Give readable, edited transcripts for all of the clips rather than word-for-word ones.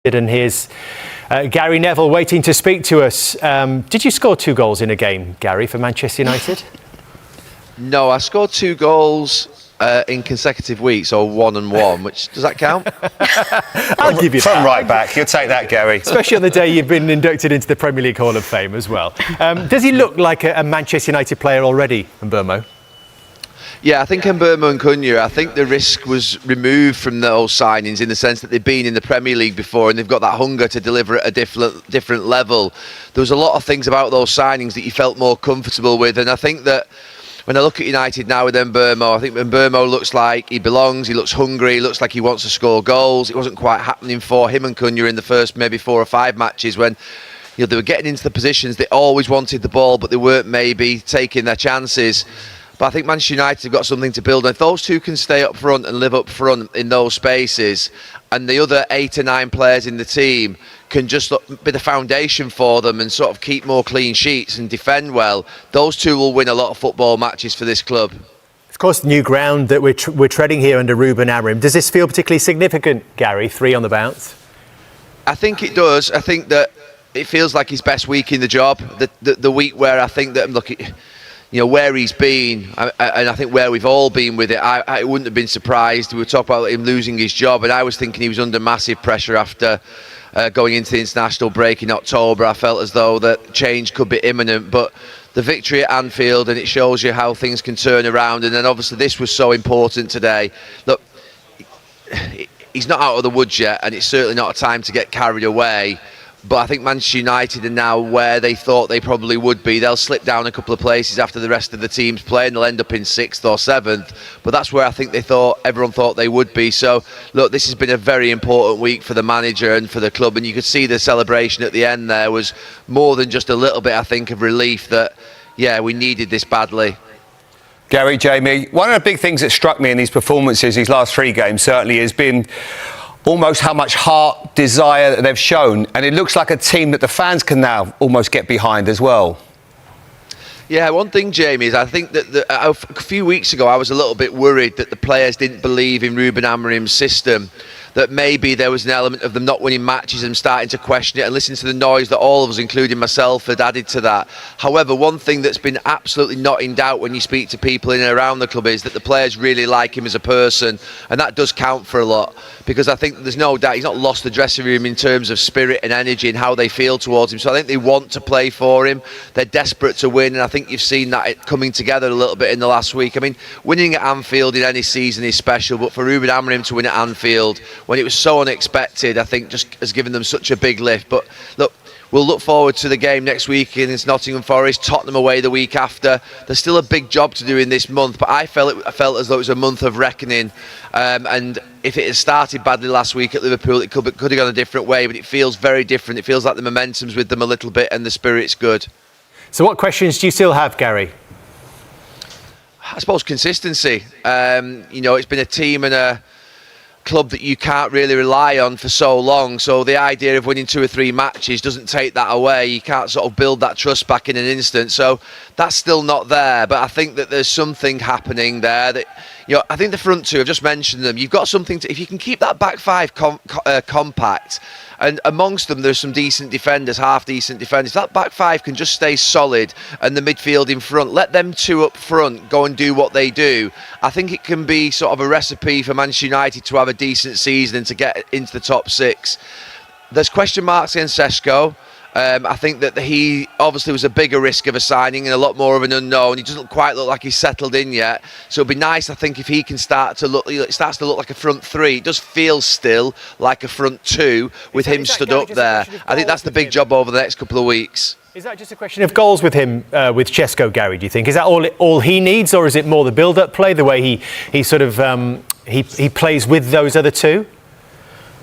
And here's Gary Neville waiting to speak to us. Did you score 2 goals in a game, Gary, for Manchester United? No, I scored 2 goals in consecutive weeks, or 1 and 1. Which does that count? I'll give you that. From right back, you'll take that, Gary. Especially on the day you've been inducted into the Premier League Hall of Fame as well. Does he look like a Manchester United player already, Mbeumo? Yeah, I think Mbeumo and Cunha, I think the risk was removed from those signings in the sense that they've been in the Premier League before and they've got that hunger to deliver at a different level. There was a lot of things about those signings that you felt more comfortable with, and I think that when I look at United now with Mbeumo, I think Mbeumo looks like he belongs, he looks hungry, he looks like he wants to score goals. It wasn't quite happening for him and Cunha in the first maybe 4 or 5 matches when they were getting into the positions, they always wanted the ball but they weren't maybe taking their chances. But I think Manchester United have got something to build on. If those two can stay up front and live up front in those spaces, and the other 8 or 9 players in the team can just be the foundation for them and sort of keep more clean sheets and defend well, those two will win a lot of football matches for this club. Of course, new ground that we're treading here under Ruben Amorim. Does this feel particularly significant, Gary? 3 on the bounce? I think it does. I think that it feels like his best week in the job. The week where I think that, look, where he's been, and I think where we've all been with it, I wouldn't have been surprised. We were talking about him losing his job, and I was thinking he was under massive pressure after going into the international break in October. I felt as though that change could be imminent, but the victory at Anfield, and it shows you how things can turn around. And then obviously this was so important today. Look, he's not out of the woods yet, and it's certainly not a time to get carried away. But I think Manchester United are now where they thought they probably would be. They'll slip down a couple of places after the rest of the teams play, and they'll end up in 6th or 7th. But that's where I think everyone thought they would be. So, look, this has been a very important week for the manager and for the club. And you could see the celebration at the end there was more than just a little bit, I think, of relief that, yeah, we needed this badly. Gary, Jamie, one of the big things that struck me in these performances, these last 3 games, certainly has been almost how much heart, desire that they've shown, and it looks like a team that the fans can now almost get behind as well. Yeah, one thing, Jamie, is I think that a few weeks ago I was a little bit worried that the players didn't believe in Ruben Amorim's system, that maybe there was an element of them not winning matches and starting to question it and listen to the noise that all of us, including myself, had added to that. However, one thing that's been absolutely not in doubt when you speak to people in and around the club is that the players really like him as a person, and that does count for a lot, because I think there's no doubt he's not lost the dressing room in terms of spirit and energy and how they feel towards him. So I think they want to play for him. They're desperate to win, and I think you've seen that coming together a little bit in the last week. I mean, winning at Anfield in any season is special, but for Ruben Amorim to win at Anfield when it was so unexpected, I think just has given them such a big lift. But look, we'll look forward to the game next week against Nottingham Forest, Tottenham away the week after. There's still a big job to do in this month, but I felt as though it was a month of reckoning. And if it had started badly last week at Liverpool, it could have gone a different way, but it feels very different. It feels like the momentum's with them a little bit and the spirit's good. So what questions do you still have, Gary? I suppose consistency. It's been a team and a club that you can't really rely on for so long, so the idea of winning 2 or 3 matches doesn't take that away. You can't sort of build that trust back in an instant, so that's still not there. But I think that there's something happening there that, I think the front 2, I've just mentioned them, you've got something to, if you can keep that back 5 compact, and amongst them there's some decent defenders, half decent defenders, that back 5 can just stay solid, and the midfield in front, let them 2 up front go and do what they do. I think it can be sort of a recipe for Manchester United to have a decent season and to get into the top 6. There's question marks against Sesko. I think that he obviously was a bigger risk of a signing and a lot more of an unknown. He doesn't quite look like he's settled in yet. So it'd be nice, I think, if he can start to look, it starts to look like a front 3. It does feel still like a front 2 with him stood up there. I think that's the big job over the next couple of weeks. Is that just a question of goals with him, with Sesko, Gary, do you think? Is that all he needs, or is it more the build-up play, the way he sort of he plays with those other 2?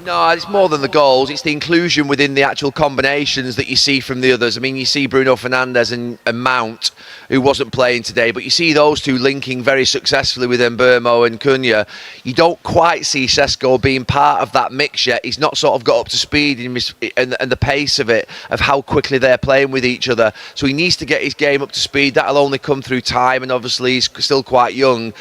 No, it's more than the goals. It's the inclusion within the actual combinations that you see from the others. I mean, you see Bruno Fernandes and Mount, who wasn't playing today, but you see those 2 linking very successfully with Mbeumo and Cunha. You don't quite see Sesko being part of that mix yet. He's not sort of got up to speed and the pace of it, of how quickly they're playing with each other. So he needs to get his game up to speed. That'll only come through time, and obviously he's still quite young.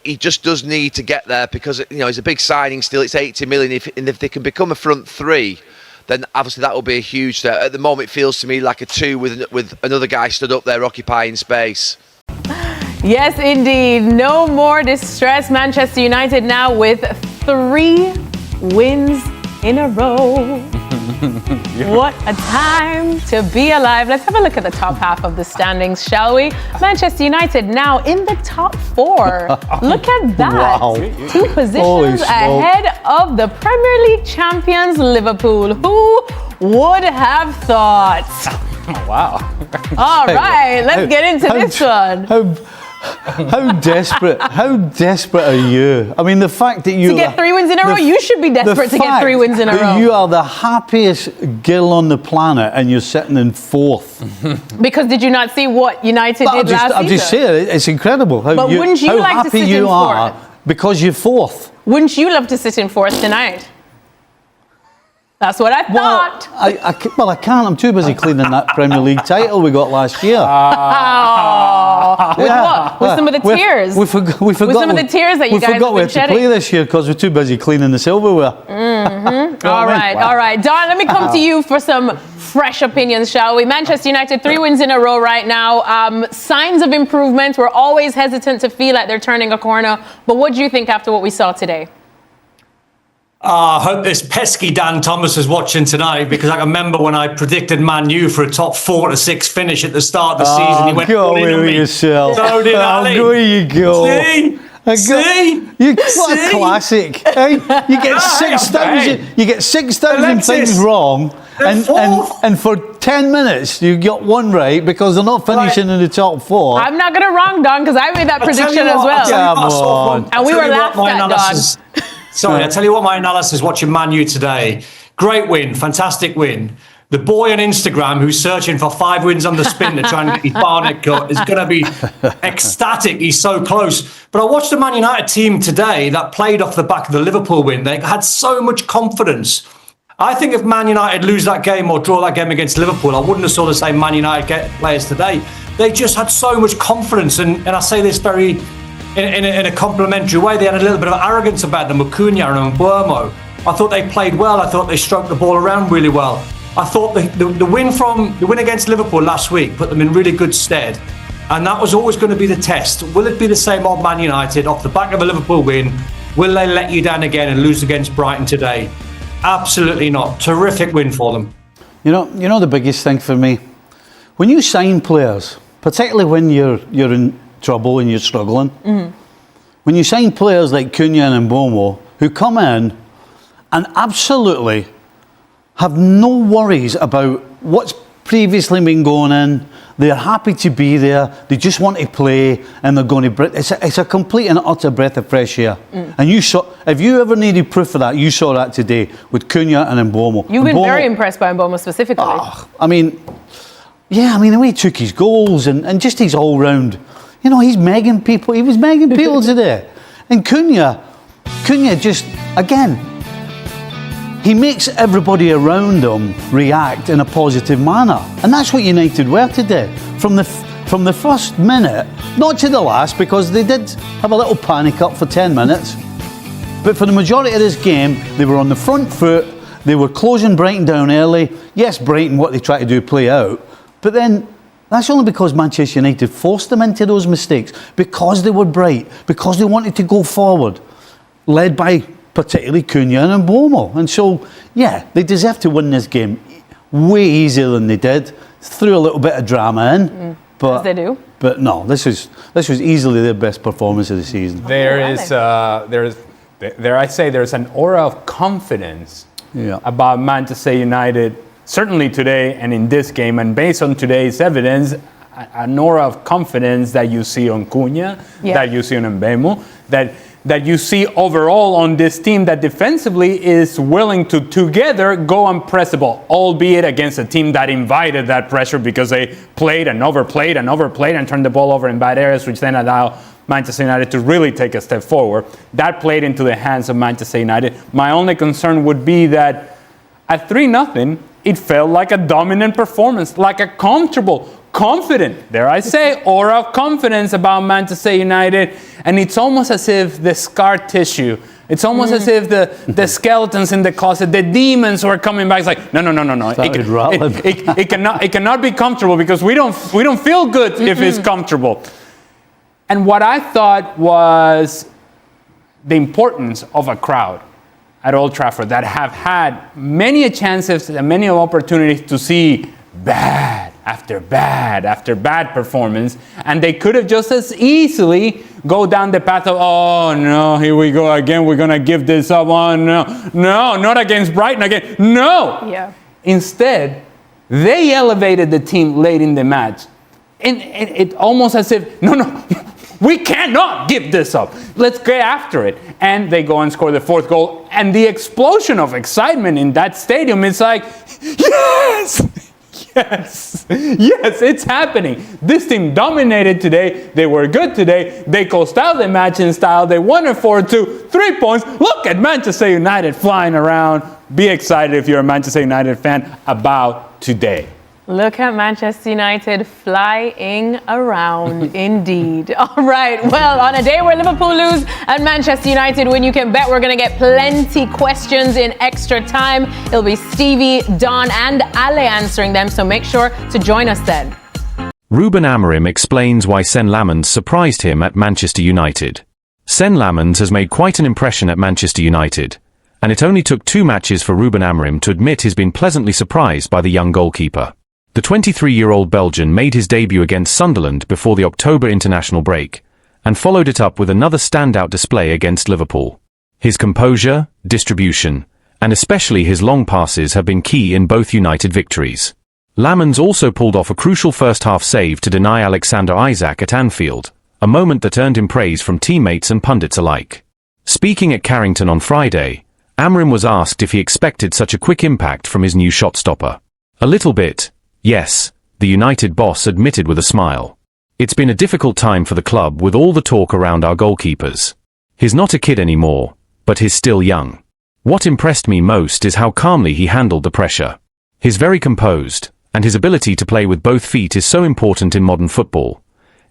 he just does need to get there because, you know, he's a big signing still. It's 80 million. If they can become a front three, then obviously that will be a huge step. At the moment, it feels to me like a two with another guy stood up there occupying space. Yes, indeed. No more distress. Manchester United now with 3 wins in a row. What a time to be alive. Let's have a look at the top half of the standings, shall we? Manchester United now in the top 4. Look at that. Wow. 2 positions ahead of the Premier League champions, Liverpool. Who would have thought? Wow. All right, let's get into this one. How desperate are you? I mean, the fact that you To get 3 wins in a row, you should be desperate to get 3 wins in a row. You are the happiest girl on the planet and you're sitting in 4th. Because did you not see what United did last season? I'm just saying, it's incredible how wouldn't you like to happy sit you in are 4th? because you're 4th. Wouldn't you love to sit in 4th tonight? That's what I thought. Well, I can't. I'm too busy cleaning that Premier League title we got last year. With what? With some of the tears? We forgot with some of the tears that you guys have been shedding. We forgot we had to play this year because we're too busy cleaning the silverware. All right. Don, let me come to you for some fresh opinions, shall we? Manchester United, 3 wins in a row right now. Signs of improvement. We're always hesitant to feel like they're turning a corner. But what do you think after what we saw today? I hope this pesky Dan Thomas is watching tonight because I remember when I predicted Man U for a top 4 to 6 finish at the start of the season. He went go all in on with me. yourself. So did Ali. There you go. See? What a classic. Hey, you get 6,000. You get 6,000 things wrong, and for 10 minutes you got one right because they're not finishing in the top 4. I'm not going to wrong Don because I made that prediction as well. Come on. And we were laughed at, Don. Sorry, I'll tell you what my analysis watching Man U today. Great win, fantastic win. The boy on Instagram who's searching for 5 wins on the spin to try and get his Barnet cut is going to be ecstatic. He's so close. But I watched the Man United team today that played off the back of the Liverpool win. They had so much confidence. I think if Man United lose that game or draw that game against Liverpool, I wouldn't have saw the same Man United players today. They just had so much confidence. And I say this very... In a complimentary way, they had a little bit of arrogance about them with Cunha and Mbeumo. I thought they played well. I thought they stroked the ball around really well. I thought the win against Liverpool last week put them in really good stead, and that was always going to be the test. Will it be the same old Man United off the back of a Liverpool win? Will they let you down again and lose against Brighton today? Absolutely not. Terrific win for them. You know the biggest thing for me, when you sign players, particularly when you're in trouble and you're struggling. When you sign players like Cunha and Mbeumo who come in and absolutely have no worries about what's previously been going in, they're happy to be there, they just want to play, and they're going to... It's a complete and utter breath of fresh air. And you saw, if you ever needed proof of that, you saw that today with Cunha and Mbeumo. You've been very impressed by Mbeumo specifically. The way he took his goals and just his all-round... he's megging people. He was megging people today. And Cunha just, again, he makes everybody around him react in a positive manner. And that's what United were today. From the first minute, not to the last, because they did have a little panic up for 10 minutes. But for the majority of this game, they were on the front foot. They were closing Brighton down early. Yes, Brighton, what they try to do, play out. But then... that's only because Manchester United forced them into those mistakes, because they were bright, because they wanted to go forward, led by particularly Cunha and Mbeumo. And so, yeah, they deserve to win this game way easier than they did. Threw a little bit of drama in, but as they do. But no, this was easily their best performance of the season. There's an aura of confidence about Manchester United. Certainly today and in this game, and based on today's evidence, an aura of confidence that you see on Cunha, that you see on Mbeumo, that you see overall on this team that defensively is willing to together go and press the ball, albeit against a team that invited that pressure because they played and overplayed and turned the ball over in bad areas, which then allow Manchester United to really take a step forward. That played into the hands of Manchester United. My only concern would be that at 3-0, it felt like a dominant performance, like a comfortable confident, dare I say, aura of confidence about Manchester United. And it's almost as if the scar tissue, it's almost as if the skeletons in the closet, the demons who are coming back, it's like, no. It cannot be comfortable because we don't feel good if it's comfortable. And what I thought was the importance of a crowd at Old Trafford that have had many chances and many opportunities to see bad after bad performance, and they could have just as easily go down the path of, oh no, here we go again, we're gonna give this up, oh no, not against Brighton again, no. Yeah. Instead, they elevated the team late in the match, and it almost as if, no, we cannot give this up. Let's get after it. And they go and score the fourth goal. And the explosion of excitement in that stadium is like, yes, it's happening. This team dominated today. They were good today. They closed out the match in style. They won it 4-2, 3 points. Look at Manchester United flying around. Be excited if you're a Manchester United fan about today. Look at Manchester United flying around, indeed. All right, well, on a day where Liverpool lose and Manchester United win, you can bet we're going to get plenty questions in extra time. It'll be Stevie, Don, and Ale answering them, so make sure to join us then. Ruben Amorim explains why Sen Lamens surprised him at Manchester United. Sen Lamens has made quite an impression at Manchester United, and it only took 2 matches for Ruben Amorim to admit he's been pleasantly surprised by the young goalkeeper. The 23-year-old Belgian made his debut against Sunderland before the October international break, and followed it up with another standout display against Liverpool. His composure, distribution, and especially his long passes have been key in both United victories. Lamens also pulled off a crucial first-half save to deny Alexander Isak at Anfield, a moment that earned him praise from teammates and pundits alike. Speaking at Carrington on Friday, Amorim was asked if he expected such a quick impact from his new shot stopper. A little bit. Yes, the United boss admitted with a smile. It's been a difficult time for the club with all the talk around our goalkeepers. He's not a kid anymore, but he's still young. What impressed me most is how calmly he handled the pressure. He's very composed, and his ability to play with both feet is so important in modern football,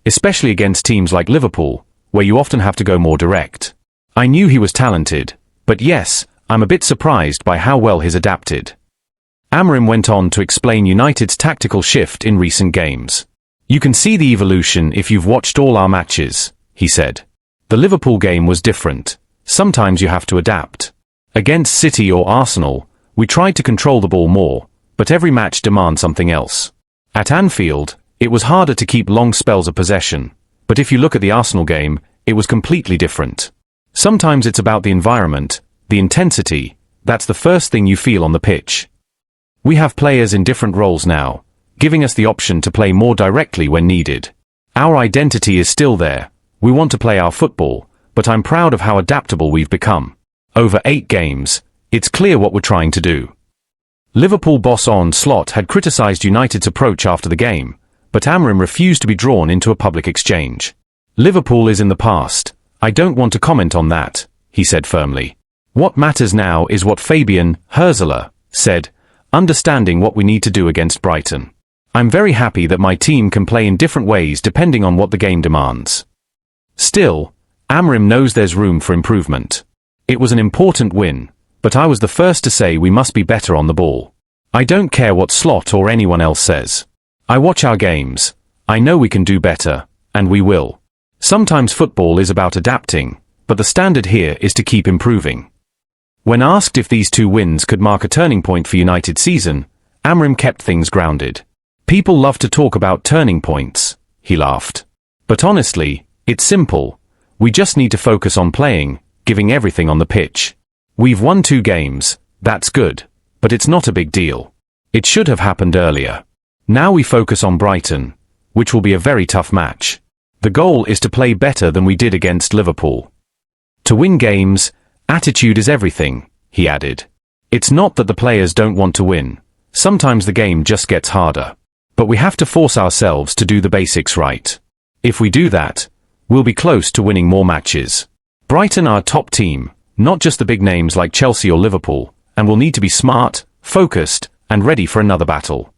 especially against teams like Liverpool, where you often have to go more direct. I knew he was talented, but yes, I'm a bit surprised by how well he's adapted. Amorim went on to explain United's tactical shift in recent games. You can see the evolution if you've watched all our matches, he said. The Liverpool game was different. Sometimes you have to adapt. Against City or Arsenal, we tried to control the ball more, but every match demands something else. At Anfield, it was harder to keep long spells of possession, but if you look at the Arsenal game, it was completely different. Sometimes it's about the environment, the intensity, that's the first thing you feel on the pitch. We have players in different roles now, giving us the option to play more directly when needed. Our identity is still there. We want to play our football, but I'm proud of how adaptable we've become. Over 8 games, it's clear what we're trying to do. Liverpool boss Arne Slot had criticised United's approach after the game, but Amorim refused to be drawn into a public exchange. Liverpool is in the past. I don't want to comment on that, he said firmly. What matters now is what Fabian Hürzeler said, understanding what we need to do against Brighton. I'm very happy that my team can play in different ways depending on what the game demands. Still, Amorim knows there's room for improvement. It was an important win, but I was the first to say we must be better on the ball. I don't care what Slot or anyone else says. I watch our games. I know we can do better, and we will. Sometimes football is about adapting, but the standard here is to keep improving. When asked if these 2 wins could mark a turning point for United's season, Amorim kept things grounded. People love to talk about turning points, he laughed. But honestly, it's simple. We just need to focus on playing, giving everything on the pitch. We've won 2 games, that's good, but it's not a big deal. It should have happened earlier. Now we focus on Brighton, which will be a very tough match. The goal is to play better than we did against Liverpool. To win games, attitude is everything, he added. It's not that the players don't want to win. Sometimes the game just gets harder. But we have to force ourselves to do the basics right. If we do that, we'll be close to winning more matches. Brighton are a top team, not just the big names like Chelsea or Liverpool, and will need to be smart, focused, and ready for another battle.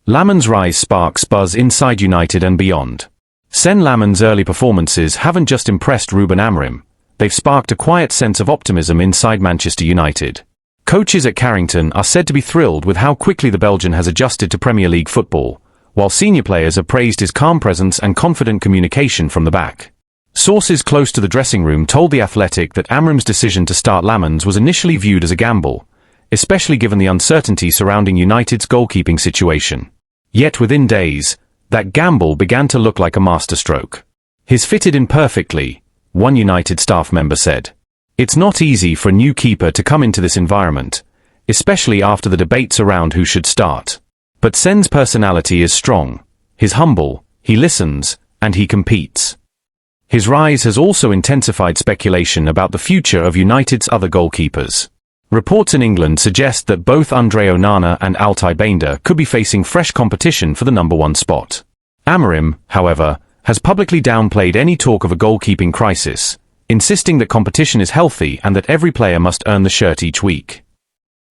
Laman's rise sparks buzz inside United and beyond. Sen Laman's early performances haven't just impressed Ruben Amorim, they've sparked a quiet sense of optimism inside Manchester United. Coaches at Carrington are said to be thrilled with how quickly the Belgian has adjusted to Premier League football, while senior players have praised his calm presence and confident communication from the back. Sources close to the dressing room told The Athletic that Amorim's decision to start Lamans was initially viewed as a gamble, especially given the uncertainty surrounding United's goalkeeping situation. Yet within days, that gamble began to look like a masterstroke. He's fitted in perfectly, one United staff member said. It's not easy for a new keeper to come into this environment, especially after the debates around who should start. But Sen's personality is strong. He's humble, he listens, and he competes. His rise has also intensified speculation about the future of United's other goalkeepers. Reports in England suggest that both Andre Onana and Altay Baynder could be facing fresh competition for the number 1 spot. Amorim, however, has publicly downplayed any talk of a goalkeeping crisis, insisting that competition is healthy and that every player must earn the shirt each week.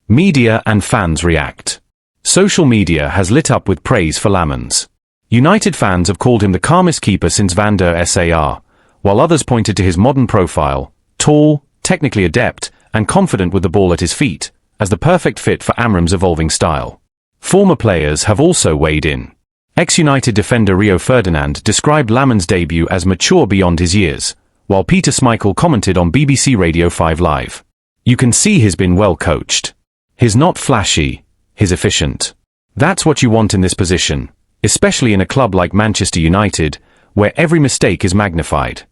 Media and fans react. Social media has lit up with praise for Lamans. United fans have called him the calmest keeper since Van der Sar, while others pointed to his modern profile, tall, technically adept, and confident with the ball at his feet, as the perfect fit for Amorim's evolving style. Former players have also weighed in. Ex-United defender Rio Ferdinand described Lamans' debut as mature beyond his years, while Peter Schmeichel commented on BBC Radio 5 Live. You can see he's been well coached. He's not flashy, he's efficient. That's what you want in this position, especially in a club like Manchester United, where every mistake is magnified.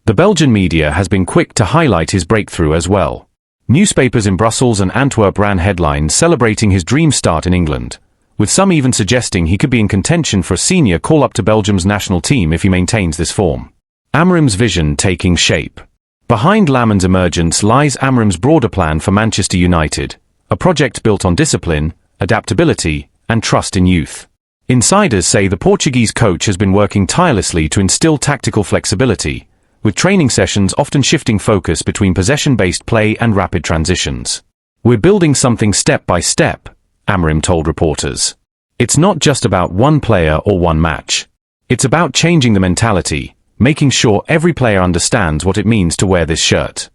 The Belgian media has been quick to highlight his breakthrough as well. Newspapers in Brussels and Antwerp ran headlines celebrating his dream start in England, with some even suggesting he could be in contention for a senior call-up to Belgium's national team if he maintains this form. Amorim's vision taking shape. Behind Lamans' emergence lies Amorim's broader plan for Manchester United, a project built on discipline, adaptability, and trust in youth. Insiders say the Portuguese coach has been working tirelessly to instill tactical flexibility, with training sessions often shifting focus between possession-based play and rapid transitions. We're building something step by step, Amorim told reporters. It's not just about one player or one match. It's about changing the mentality, making sure every player understands what it means to wear this shirt.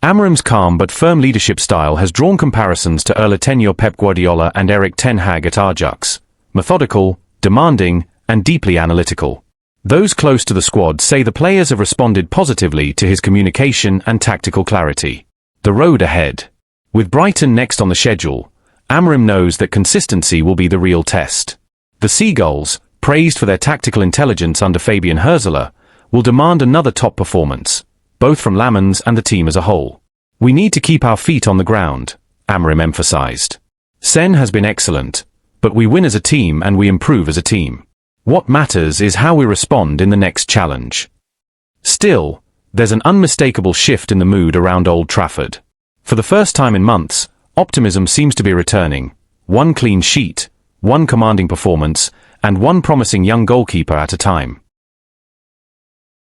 Amorim's calm but firm leadership style has drawn comparisons to early tenure Pep Guardiola and Erik ten Hag at Ajax. Methodical, demanding, and deeply analytical. Those close to the squad say the players have responded positively to his communication and tactical clarity. The road ahead. With Brighton next on the schedule, Amorim knows that consistency will be the real test. The Seagulls, praised for their tactical intelligence under Fabian Hürzeler, will demand another top performance, both from Lamans and the team as a whole. We need to keep our feet on the ground, Amorim emphasized. Sen has been excellent, but we win as a team and we improve as a team. What matters is how we respond in the next challenge. Still, there's an unmistakable shift in the mood around Old Trafford. For the first time in months, optimism seems to be returning. One clean sheet, one commanding performance, and one promising young goalkeeper at a time.